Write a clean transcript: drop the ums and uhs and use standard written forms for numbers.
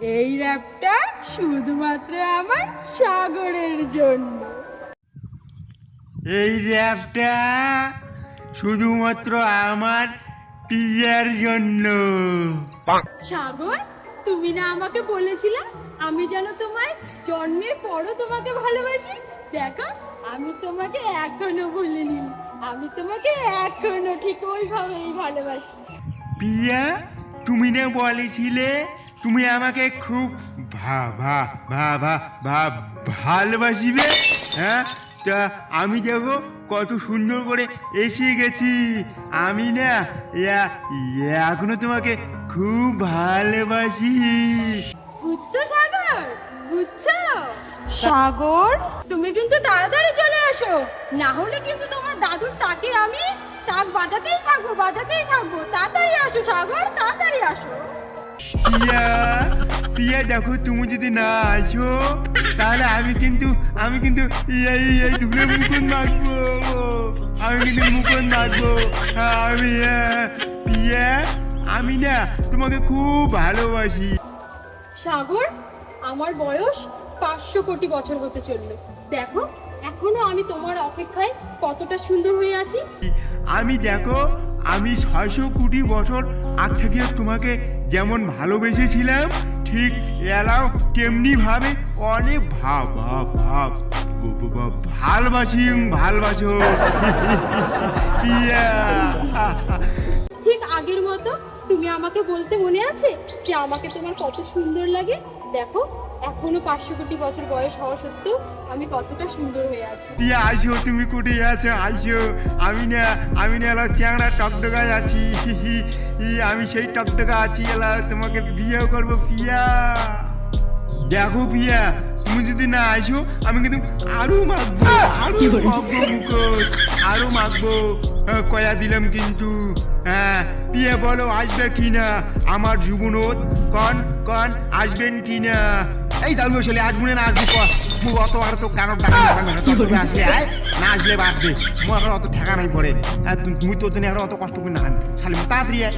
এই র্যাপটা শুধুমাত্র আমার সাগরের জন্য। এই র্যাপটা শুধুমাত্র আমার পিয়ার জন্য। সাগর, তুমি না আমাকে বলেছিলে আমি যেন তোমায় জন্মের পরও তোমাকে ভালোবাসি? দেখো, আমি তোমাকে এখনো ভুলিনি। আমি তোমাকে এখনো ঠিক ওইভাবেই ভালোবাসি। পিয়া, তুমি না বলেছিলে তুমি আমাকে খুব ভালোবাসিবে? হ্যাঁ, তা আমি দেখো কত সুন্দর করে এসে গেছি। আমি না এখনো তোমাকে খুব ভালোবাসি। বুঝছো সাগর, বুঝছো? সাগর, তুমি কিন্তু তাড়াতাড়ি চলে আসো, না হলে কিন্তু তোমার দাদুর তাকে আমি তাক বাজাতেই থাকবো, বাজাতেই থাকবো। তাড়াতাড়ি আসো সাগর, তাড়াতাড়ি আসো। পিয়া, পিয়া দেখো, তুমি যদি না আসো তাহলে আমি কিন্তু এই ধুলে মুকুন মাখবো। আমি কিন্তু মুকুন মাখবো। আমি পিয়া, আমি না তোমাকে খুব ভালোবাসি। সাগর, আমার বয়স 500 কোটি বছর হতে চললো। দেখো, এখনো আমি তোমার অপেক্ষায় কতটা সুন্দর হয়ে আছি। আমি দেখো, আমি 600 কোটি বছর আগ থেকে তোমাকে যেমন ভালোবেসেছিলাম, ঠিক এলাও তেমনি ভাবে অনেক ভালোবাসো। পিয়া, ঠিক আগের মতো তুমি আমাকে বলতে মনে আছে যে আমাকে তোমার কত সুন্দর লাগে? দেখো, এখনো 500 কোটি বছর বয়স হওয়া সত্ত্বেও আমি কতটা সুন্দর হয়ে আছি। পিয়া আইসো, তুমি কোথায় আছো? আইসো। আমি না এলা চ্যাংড়া টকটকায় আছি। আমি সেই টকটকা আছি, এলা তোমাকে বিয়ে করবো। পিয়া দেখো, পিয়া তুমি যদি না আইসো আমি কিন্তু আরো মাখবো, আরো মাখবো। কয়া দিলাম কিন্তু। হ্যাঁ পিয়া, বলো আসবে কিনা আমার জীবনত? কন আসবেন কিনা? এই যাবো আসলে আসবো না আসবো। অত আর তো গান আসলে আয়, না আসলে বাদ দে। আমার অত ঠেকা নাই পড়ে। তুমি তো অত কষ্ট করে না, তাড়াতাড়ি আয়।